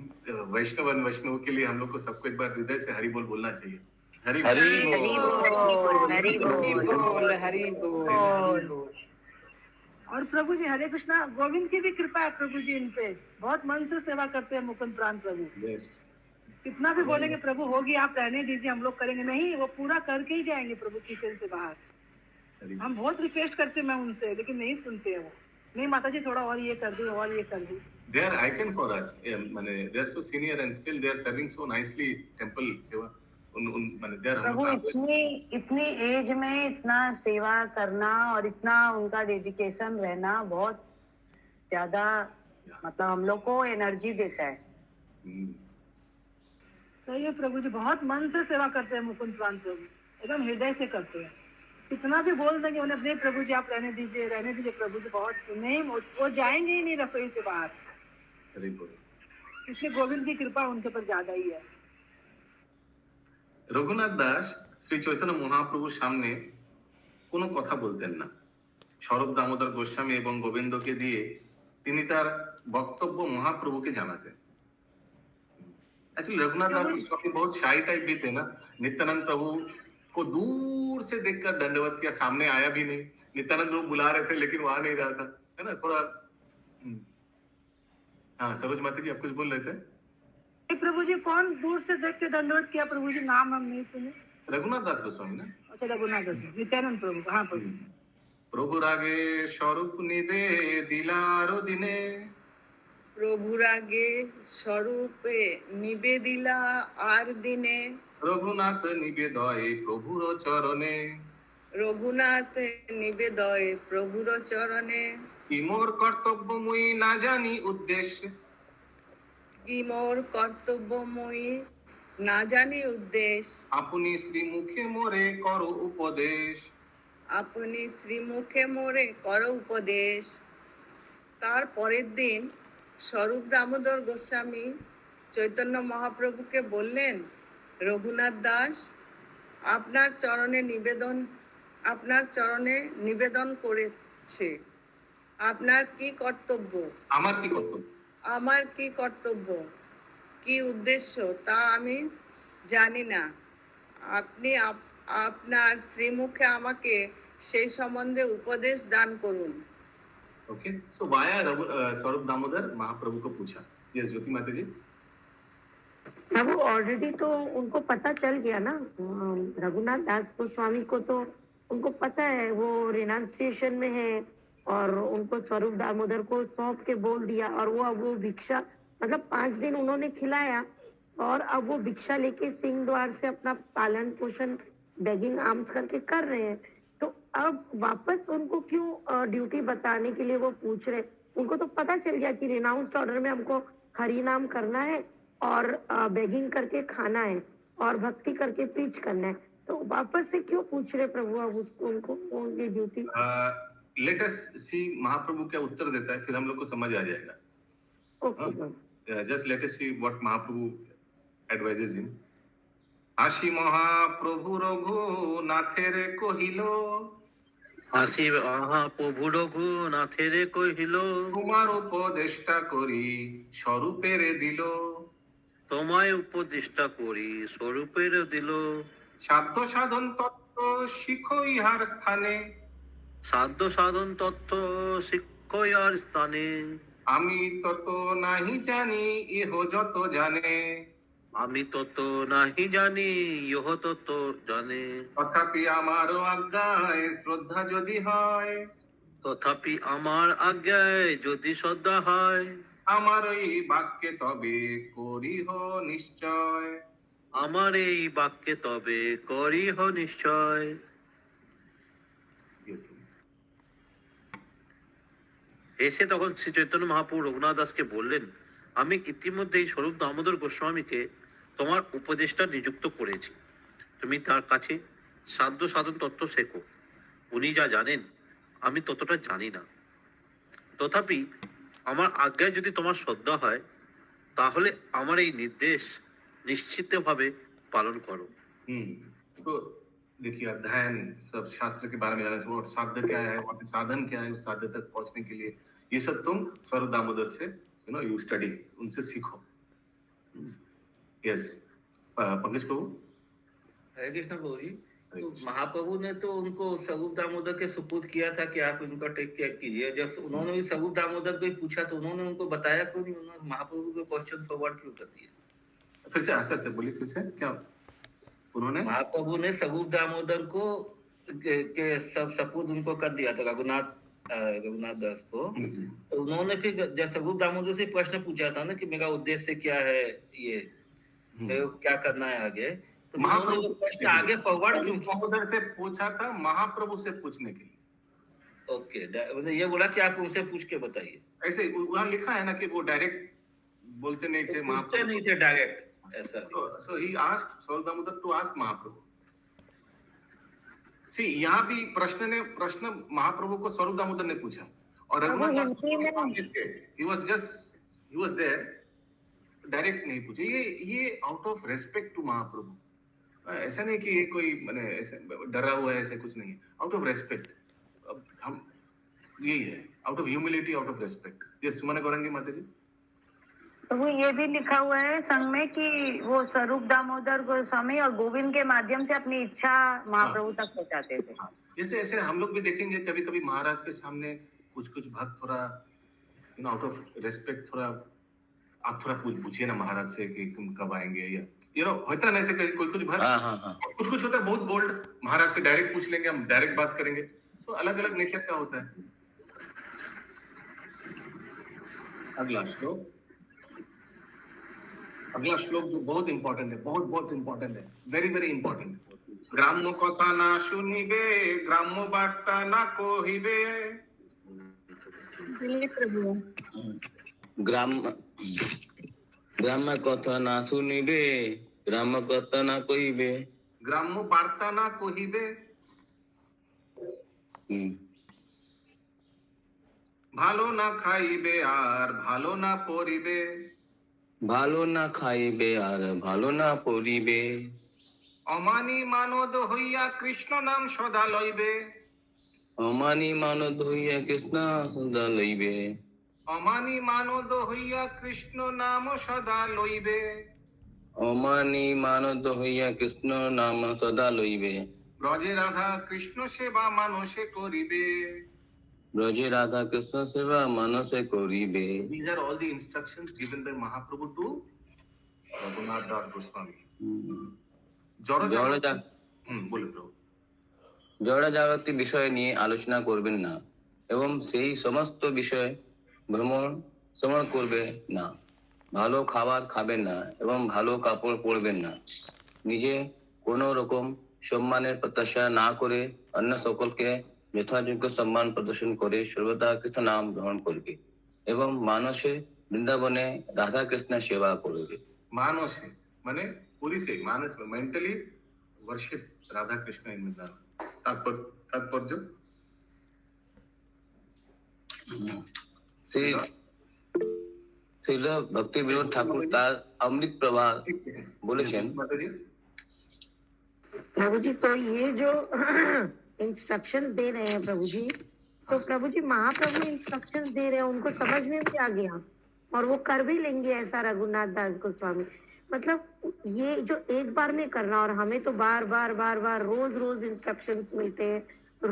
वैष्णव के लिए हम लोग को सबको एक बार हृदय से हरि बोल बोलना चाहिए। हरि बोल, हरि बोल, हरि बोल। और प्रभु जी हरे कृष्णा, गोविंद की भी कृपा है प्रभु जी इन पे, बहुत मन से सेवा करते हैं मुकुंद प्राण प्रभु। यस, कितना भी बोलेंगे प्रभु होगी, आप रहने दीजिए, हम लोग करेंगे, नहीं वो पूरा करके ही जाएंगे प्रभु किचन से बाहर। हम बहुत रिक्वेस्ट करते हैं मैं उनसे, लेकिन नहीं सुनते हैं वो। नहीं माता जी थोड़ा और ये कर दी, और ये कर दी। they are icon for us, माने they are so senior and still they are serving so nicely temple सेवा। माने they are प्रभु इतनी एज में इतना सेवा करना और इतना उनका डेडिकेशन रहना बहुत ज्यादा मतलब हम लोग को एनर्जी देता है। सही है प्रभु जी, बहुत मन से सेवा करते हैं मुकुंद प्राण प्रभु, एकदम हृदय से करते हैं। कितना भी बोल देंगे उन्हें, नहीं प्रभु जी आप रहने दीजिए प्रभु जी, बहुत नहीं, वो जाएंगे ही नहीं रसोई से बाहर। इसलिए गोविंद की कृपा उनके पर ज्यादा ही है। রঘুনাথ দাস শ্রী চৈতন্য মহাপ্রভুর সামনে কোনো কথা বলতেন না। স্বরূপ দামোদর গোস্বামী এবং গোবিন্দকে দিয়ে তিনি তার বক্তব্য মহাপ্রভুকে জানাতেন। एक्चुअली रघुनाथ दास की स्वामी बहुत शाई टाइप भी थे ना। नित्यानंद प्रभु को दूर से देखकर दंडवत किया, सामने आया भी नहीं। नित्यानंद प्रभु बुला रहे थे लेकिन वहां नहीं रहा था, है ना, थोड़ा हाँ सरोज माता जी, आप कुछ बोल रहे थे? प्रभु जी कौन दूर से देख के दंडवत किया प्रभु जी? नाम हम नहीं सुने। रघुनाथ दास गोस्वामी ना। अच्छा, रघुनाथ दास, नित्यानंद प्रभु। हाँ प्रभु। প্রভুর আগে স্বরূপ নিবে দিলারো দিনে, প্রভুর আগে স্বরূপে নিবেদিলা আর দিনে, রঘুনাথ নিবেদয়ে প্রভুর চরণে, রঘুনাথ নিবেদয় প্রভুর চরণে, কি মোর কর্তব্য মুই না জানি উদ্দেশ্য, কি মোর কর্তব্যময়ী না জানি উদ্দেশ, আপনি শ্রীমুখে মোরে করো উপদেশ। আপনি শ্রীমুখে মোরে কর উপদেশ। তার পরের দিন স্বরূপ দামোদর গোস্বামী চৈতন্য মহাপ্রভুকে বললেন, রঘুনাথ দাস আপনার চরণে নিবেদন করেছে। আপনার কি কর্তব্য? আমার কি কর্তব্য? আমার কি কর্তব্য, কি উদ্দেশ্য তা আমি জানি না। আপনি আপনার শ্রীমুখে আমাকে সেই সম্বন্ধে উপদেশ দান করুন। ओके, सो वाया स्वरूप दामोदर महाप्रभु को पूछा। यस ज्योति माता जी। अब ऑलरेडी तो उनको पता चल गया ना, रघुनाथ दास गोस्वामी को तो उनको पता है वो रिनाउंसिएशन में है, और उनको स्वरूप दामोदर को सौंप के बोल दिया, और वो अब वो भिक्षा मतलब 5 दिन उन्होंने खिलाया, और अब वो भिक्षा लेके सिंह द्वार से अपना पालन पोषण बेगिंग आर्म्स करके कर रहे हैं। तो अब वापस उनको क्यों ड्यूटी बताने के लिए वो पूछ रहे? उनको तो पता चल गया कि रिनाउंस्ड ऑर्डर में हमको हरि नाम करना है, और बेगिंग करके खाना है, और भक्ति करके प्रीच करना है। तो वापस से क्यों पूछ रहे प्रभु अब उसको, उनको ये ड्यूटी? लेट अस सी महाप्रभु क्या उत्तर देता है, फिर हम लोग को समझ आ जाएगा। Okay, just let us see what Mahaprabhu advises him. आशी महाप्रभु रघुनाथेर कहिलो, আসি আহা প্রভু রঘুনাথের কহিল, তোমার উপদেষ্টা করি স্বরূপের দিল, তোমায় উপদেষ্টা করি স্বরূপের দিল, সাধ্য সাধন তত্ত্ব শিখো ইহার স্থানে, সাধ্য সাধন তত্ত্ব শিক্ষয়ার স্থানে, আমি তত নাহি জানি ইহ যত জানে, আমি তত নাহি জানি ইহ তত জানে, তথাপি আমার আজ্ঞায় শ্রদ্ধা যদি হয়, তথাপি আমার আজ্ঞায় যদি শ্রদ্ধা হয়, আমার এই বাক্যে তবে করিহ নিশ্চয়, আমার এই বাক্যে তবে করিহ নিশ্চয়। এসে তখন শ্রী চৈতন্য মহাপ্রভু রঘুনাথ দাসকে বললেন, আমি ইতিমধ্যেই স্বরূপ দামোদর গোস্বামীকে তোমার উপদেষ্টা নিযুক্ত করেছি, তুমি তার কাছে সাধ্য সাধন তত্ত্ব শেখো। উনি যা জানেন আমি ততটা জানি না, তথাপি আমার আজ্ঞায় যদি তোমার শ্রদ্ধা হয় তাহলে আমার এই নির্দেশ निश्चितভাবে पालन करो। तो देखिए अध्ययन सब शास्त्र के बारे में जाना, और साध्य क्या है, वहाँ पे साधन क्या है, उस साध्य तक पहुंचने के लिए ये सब तुम स्वरूप दामोदर से यू स्टडी, उनसे सीखो। यस पंकज प्रभु। हरे कृष्ण प्रभु जी। तो महाप्रभु ने तो उनको स्वरूप दामोदर के सुपुर्द किया था कि आप इनका टेक केयर कीजिए। जब उन्होंने भी स्वरूप दामोदर को ही पूछा तो उन्होंने उनको बताया क्यों नहीं? उन्होंने महाप्रभु को क्वेश्चन फॉरवर्ड क्यों कर दिया? फिर से आस्ते आस्ते बोलिए, फिर से क्या उन्होंने? महाप्रभु ने स्वरूप दामोदर को के सब सपूत उनको कर दिया था, रघुनाथ दास को। तो उन्होंने फिर जब स्वरूप दामोदर से प्रश्न पूछा था ना कि मेरा उद्देश्य क्या है, ये मेरे को क्या करना है आगे, तो महाप्रभु प्रश्न आगे फॉरवर्ड क्यों? दामोदर से पूछा था महाप्रभु से पूछने के लिए। ओके, मतलब ये बोला कि आप उनसे पूछ के बताइए। ऐसे वहाँ लिखा है ना कि वो डायरेक्ट बोलते नहीं थे, पूछते नहीं थे डायरेक्ट ऐसा। So he asked Saul Damodar to ask Mahaprabhu. See, यहाँ भी प्रश्न महाप्रभु को स्वरूप दामोदर ने पूछा, और रघुनाथ दास he was there, डायरेक्ट नहीं पूछे। ये आउट ऑफ रेस्पेक्ट टू महाप्रभु, ऐसा नहीं कि ये कोई मैंने ऐसे डरा हुआ है, ऐसे कुछ नहीं है, आउट ऑफ रेस्पेक्ट। अब हम यही है, out of humility, out of respect. ये सुमन गौरंगी माता जी। तो वो ये भी लिखा हुआ है संघ में कि वो स्वरूप दामोदर गोस्वामी और गोविंद के माध्यम से अपनी इच्छा महाप्रभु तक पहुंचाते थे। जैसे ऐसे हम लोग भी देखेंगे कभी कभी महाराज के सामने कुछ भक्त थोड़ा आउट ऑफ रेस्पेक्ट थोड़ा आप थोड़ा पूछिए ना महाराज से कि तुम कब आएंगे, या होता है ना ऐसे कोई कुछ भर हाँ हाँ हाँ कुछ कुछ होता है बहुत बोल्ड, महाराज से डायरेक्ट पूछ लेंगे, हम डायरेक्ट बात करेंगे, तो अलग अलग नेचर का होता है। अगला श्लोक जो बहुत इंपॉर्टेंट है, बहुत बहुत इंपॉर्टेंट है, वेरी वेरी इंपॉर्टेंट। ग्राम्य कथा ना सुनिबे, ग्राम्य बार्ता ना कहिबे। ग्राम्य कथा ना सुनिबे, ग्राम्य कथा ना कहिबे, ग्राम्य बार्ता ना कहिबे। ভালো না খাইবে আর ভালো না পরিবে, ভালো না খাইবে আর ভালো না পরিবে, অমানি মানদ হইয়া কৃষ্ণ নাম সদা লইবে, অমানি মানদ হইয়া কৃষ্ণ সদা লইবে, অমানি মানদ হইয়া কৃষ্ণ নাম সদা লইবে, অমানি মানদ হইয়া কৃষ্ণ নাম সদা লইবে, ব্রজে রাধা কৃষ্ণ সেবা মানসে করিবে। ব্রজে রাধা কৃষ্ণ সেবা মানসে করিবে। These are all the instructions given by Mahaprabhu to Raghunath Das Goswami. বলে প্রভু। জড় জাগতিক বিষয় নিয়ে আলোচনা করবেন না এবং সেই সমস্ত বিষয় শ্রমণ করবে না, ভালো খাবার খাবেন না এবং ভালো কাপড় পরবেন না, নিজে কোনো রকম সম্মানের প্রত্যাশা না করে অন্য সকলকে যথাযোগ্য সম্মান প্রদর্শন করে সর্বদা কৃষ্ণ নাম গ্রহণ করবে এবং মানসে বৃন্দাবনে রাধা কৃষ্ণের সেবা করবে। মানসে মানে পুরিসে, মানস mentally worship Radha Krishna in Vrindavan। তাৎপর্য শ্রীল ভক্তি বিনোদ ঠাকুর তার অমৃত প্রভা বলেছেন। प्रभु जी तो ये जो इंस्ट्रक्शन दे रहे हैं प्रभु जी, तो प्रभु जी महाप्रभु इंस्ट्रक्शन दे रहे हैं, उनको समझ में भी आ गया और वो कर भी लेंगे ऐसा रघुनाथ दास गोस्वामी। मतलब ये जो एक बार में करना, और हमें तो बार बार बार बार रोज रोज इंस्ट्रक्शंस मिलते हैं,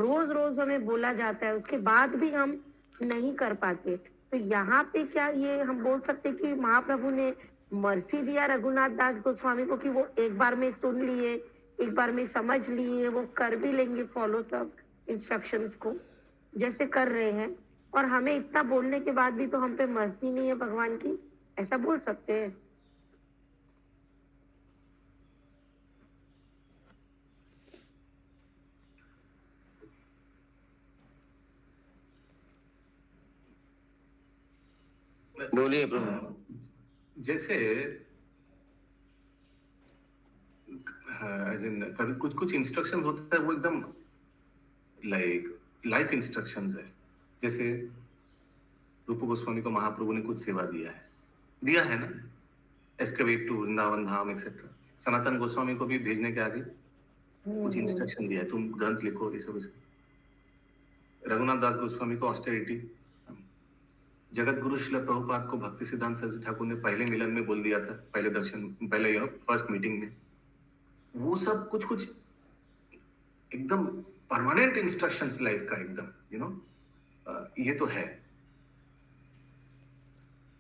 रोज रोज हमें बोला जाता है, उसके बाद भी हम नहीं कर पाते। तो यहाँ पे क्या ये हम बोल सकते कि महाप्रभु ने मर्सी दिया रघुनाथ दास गोस्वामी को कि वो एक बार में सुन लिए, एक बार में समझ लिए, वो कर भी लेंगे फॉलो सब इंस्ट्रक्शंस को जैसे कर रहे हैं, और हमें इतना बोलने के बाद भी तो हम पे मर्जी नहीं है भगवान की, ऐसा बोल सकते हैं? बोलिए प्रभु। जैसे कभी कुछ कुछ इंस्ट्रक्शन होता है वो एकदम लाइफ इंस्ट्रक्शंस है। जैसे रूप गोस्वामी को महाप्रभु ने कुछ सेवा दिया है ना, एस्केवेट to Vrindavan Dham etcetera. Sanatan Goswami को भी भेजने के आगे कुछ इंस्ट्रक्शन दिया है, तुम ग्रंथ लिखो, ये सब। रघुनाथ दास गोस्वामी को ऑस्टेरिटी। जगत गुरु श्रील प्रभुपाद को भक्ति सिद्धांत सरस्वती ठाकुर ने पहले मिलन में बोल दिया था, पहले फर्स्ट मीटिंग में। वो सब कुछ कुछ एकदम परमानेंट इंस्ट्रक्शंस लाइफ का, एकदम ये तो है।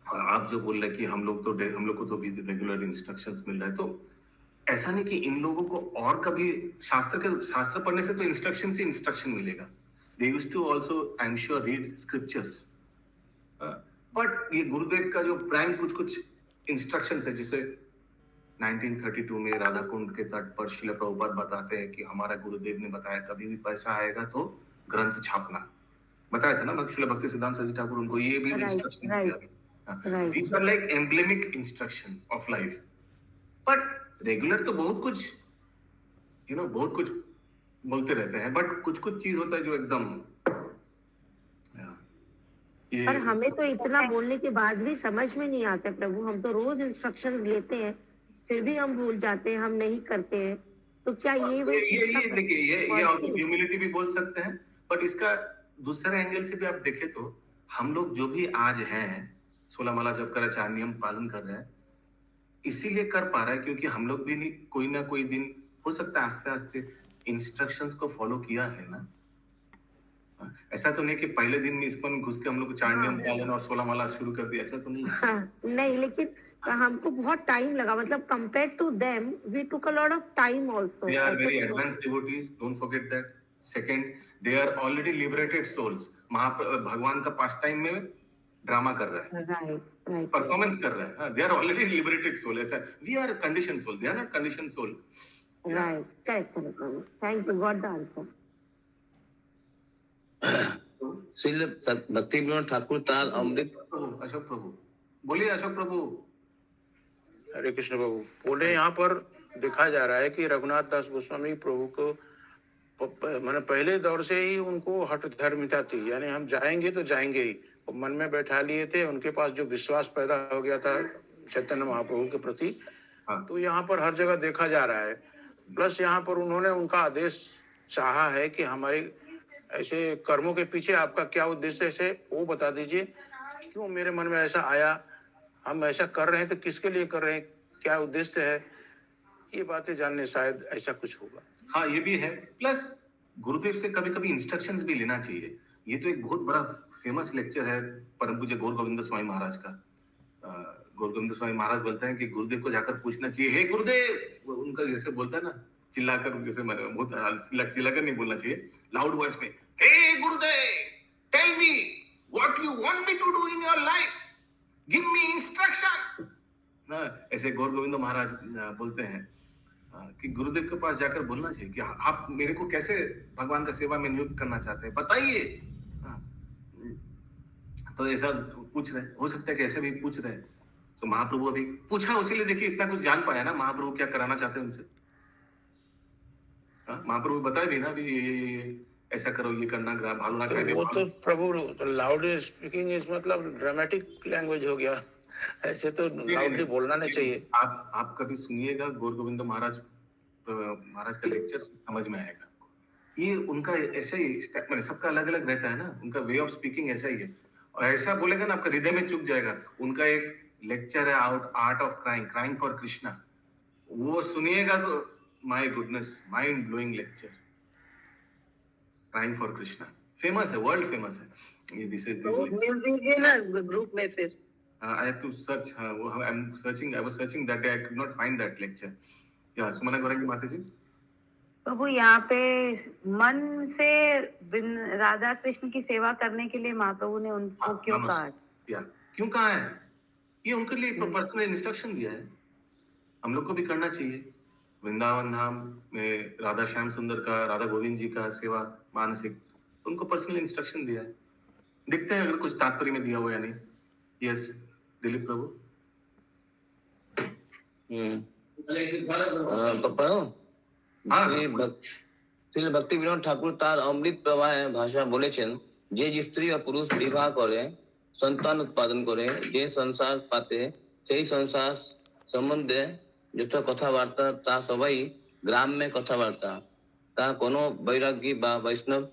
और आप जो बोल रहे कि हम लोग को तो भी रेगुलर इंस्ट्रक्शंस मिल रहा है, तो ऐसा नहीं कि इन लोगों को और कभी शास्त्र पढ़ने से तो इंस्ट्रक्शन मिलेगा। They used to also, I am sure, read scriptures, but ये गुरुदेव का जो प्राइम कुछ इंस्ट्रक्शंस है, जैसे 1932 में राधा कुंड के तट पर श्रील प्रभुपाद बताते हैं कि हमारा गुरुदेव ने बताया कभी भी पैसा आएगा तो ग्रंथ छापना, बताया था ना श्रील भक्ति सिद्धांत सरस्वती ठाकुर, उनको ये भी इंस्ट्रक्शन दिया। These are like emblemic instruction of life. But regular तो बहुत कुछ बोलते रहते हैं, बट कुछ कुछ चीज होता है जो एकदम। पर हमें तो इतना बोलने के बाद भी समझ में नहीं आता प्रभु, हम तो रोज इंस्ट्रक्शन लेते हैं फिर भी हम भूल जाते हैं, हम नहीं करते हैं। तो क्या ये देखिए ये आउट ऑफ ह्यूमिलिटी भी बोल सकते हैं, बट इसका दूसरे एंगल से भी आप देखें तो हम लोग जो भी आज हैं 16 माला जप कर चार नियम पालन कर रहे हैं, इसीलिए कर पा रहा है क्योंकि हम लोग भी कोई ना कोई दिन हो सकता है आस्ते आस्ते इंस्ट्रक्शंस को फॉलो किया है ना। ऐसा तो नहीं कि पहले दिन में इसको घुस के हम लोग को चार नियम पालन और 16 माला शुरू कर दिया, ऐसा तो नहीं है। हाँ, नहीं, लेकिन हमको बहुत टाइम लगा, मतलब compare to them we took a lot of time also. They are very advanced devotees. Don't forget that. Second, they are already liberated souls. भगवान का पास टाइम में ड्रामा कर रहा है, राइट राइट परफॉर्मेंस कर रहा है। They are already liberated soul. ऐसा we are conditioned soul. They are not conditioned soul. Right, correct correct, thank you, got the answer. Srila भक्ति विनोद ठाकुर तार अमृत अशोक प्रभु बोलिए, अशोक प्रभु। हरे कृष्ण प्रभु बोले, यहाँ पर देखा जा रहा है कि रघुनाथ दास गोस्वामी प्रभु को मैंने पहले दौर से ही उनको हठ धर्मिता थी, यानी हम जाएंगे तो जाएंगे ही, वो मन में बैठा लिए थे। उनके पास जो विश्वास पैदा हो गया था चैतन्य महाप्रभु के प्रति, तो यहाँ पर हर जगह देखा जा रहा है। प्लस यहाँ पर उन्होंने उनका आदेश चाहा है कि हमारे ऐसे कर्मों के पीछे आपका क्या उद्देश्य है, वो बता दीजिए, क्यों मेरे मन में ऐसा आया, हम ऐसा कर रहे हैं तो किसके लिए कर रहे हैं, क्या उद्देश्य है, ये बातें जानने शायद ऐसा कुछ होगा। हाँ, ये भी है। प्लस गुरुदेव से कभी कभी इंस्ट्रक्शंस भी लेना चाहिए। ये तो एक बहुत बड़ा फेमस लेक्चर है परम पूज्य गौर गोविंद स्वामी महाराज का। गौर गोविंद स्वामी महाराज बोलते हैं कि गुरुदेव को जाकर पूछना चाहिए, हे गुरुदेव, उनका जैसे बोलता है ना, चिल्लाकर, जैसे मैंने बहुत चिल्लाकर नहीं बोलना चाहिए, लाउड वॉइस में, हे Gurudev, tell me what you want me to do in your life, give me instruction. ऐसे गौर गोविंद महाराज बोलते हैं कि गुरुदेव के पास जाकर बोलना चाहिए कि आप मेरे को कैसे भगवान का सेवा में नियुक्त करना चाहते हैं, बताइए। तो ऐसा पूछ रहे, हो सकता है कि ऐसे भी पूछ रहे। तो महाप्रभु अभी पूछा, उसीलिए देखिए इतना कुछ जान पाया ना महाप्रभु क्या कराना चाहते हैं उनसे। महाप्रभु बताए भी ना, भी ऐसा करो, ये करना, भालू ना खाए। वो तो प्रभु लाउड स्पीकिंग इज मतलब ड्रामेटिक लैंग्वेज हो गया, ऐसे तो लाउडली बोलना नहीं चाहिए। आप कभी सुनिएगा गौर गोविंद महाराज का लेक्चर, समझ में आएगा आपको। ये उनका ऐसा ही मैंने, सबका अलग अलग रहता है ना, उनका वे ऑफ स्पीकिंग ऐसा ही है। और ऐसा बोलेगा ना, आपका हृदय में चुप जाएगा। उनका एक लेक्चर है art of crying for Krishna, वो सुनिएगा तो my goodness, mind blowing lecture, crying for Krishna, famous है, वर्ल्ड फेमस है। ये दिस दीजिए ना ग्रुप में फिर। I have to search. I'm searching. I was searching that day. I could not find that lecture. Yeah, Sumana Gaurangi माता जी। प्रभु यहाँ पे मन से राधा कृष्ण की सेवा करने के लिए महाप्रभु ने उनको क्यों कहा? या क्यों कहा है? ये उनके लिए पर्सनल इंस्ट्रक्शन दिया है। हम लोग को भी करना चाहिए। वृंदावन धाम में राधा श्याम सुंदर का, राधा गोविंद जी का सेवा मानसिक, उनको पर्सनल इंस्ट्रक्शन दिया है। देखते हैं अगर कुछ तात्पर्य में दिया हो या नहीं। यस, दिलीप प्रभु। पप्पा শ্রী ভক্তি বিনোদ ঠাকুর তার অমৃত প্রবাহে ভাষা বলেছেন, যে স্ত্রী ও পুরুষ বিবাহ করে সন্তান উৎপাদন করে যে সংসার পাতে, সেই সংসার সম্বন্ধে যত কথাবার্তা তা সবাই গ্রাম্য কথাবার্তা, তা কোনো বৈরাগী বা বৈষ্ণব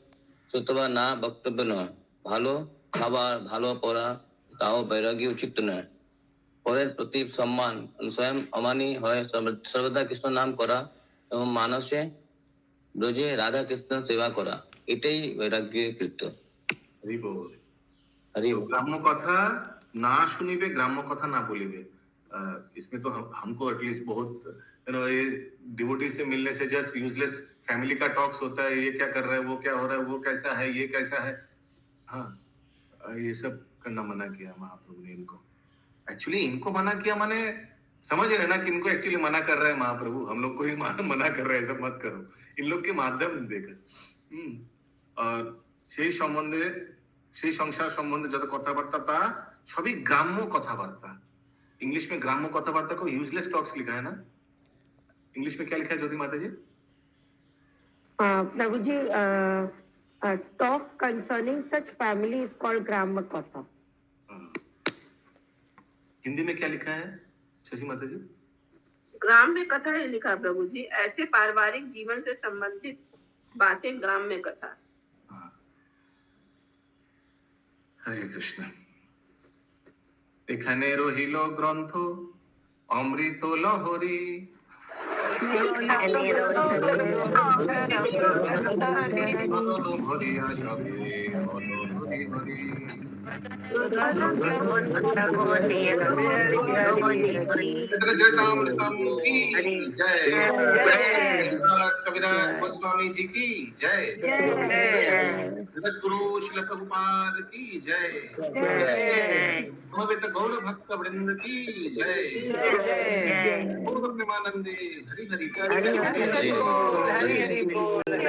শ্রোতবা না বক্তব্য নয়। ভালো খাবার, ভালো পড়া, তাও বৈরাগী উচিত নয়। পরের প্রতি সম্মান, স্বয়ং অমানি হয় সর্বদা কৃষ্ণ নাম করা এবং মানসে ব্রজে রাধা কৃষ্ণ সেবা করা, এটাই বৈরাগ্য কৃত্য। হরি বল। গ্রাম্য কথা না শুনিবে, গ্রাম্য কথা না বলিবে। इसमें तो हमको एटलीस्ट बहुत ये डिवोटी से मिलने से जस्ट यूजलेस फैमिली का टॉक्स होता है, ये क्या कर रहा है, वो क्या हो रहा है, वो कैसा है, ये कैसा है। हाँ, ये सब करना मना किया महाप्रभु ने इनको। एक्चुअली इनको मना किया माने समझ रहे ना कि इनको एक्चुअली मना कर रहा है महाप्रभु, हम लोग को ही मना कर रहे हैं, सब मत करो, इन लोग के माध्यम देकर। और সেই সম্বন্ধে, সেই সংসার সম্বন্ধে যত কথাবার্তা তা সবই গ্রাম্য কথাবার্তা। इंग्लिश में ग्राम्य কথাবার্তা को यूजलेस टॉक्स लिखा है ना। इंग्लिश में क्या लिखा है ज्योति माता जी? प्रभु जी, talk concerning such family is called ग्राम्य कथा। हिंदी में क्या लिखा है शशि माता जी? ग्राम्य कथा ही लिखा प्रभु जी, ऐसे पारिवारिक जीवन से संबंधित बातें ग्राम्य कथा। हरे कृष्ण। এখানে রহিল গ্রন্থ অমৃত লহরী, বলো ভরিয়া সবে বলো হরি হরি। जयतामृतम की जय। कविराज कविराज गोस्वामी जी की जय। जगद्गुरु श्रील प्रभुपाद की जय। समवेत गौर भक्त वृंद की जय। पूर्ण प्रेमानंदे हरि हरि बोल। हरि हरि बोल, हरि हरि बोल।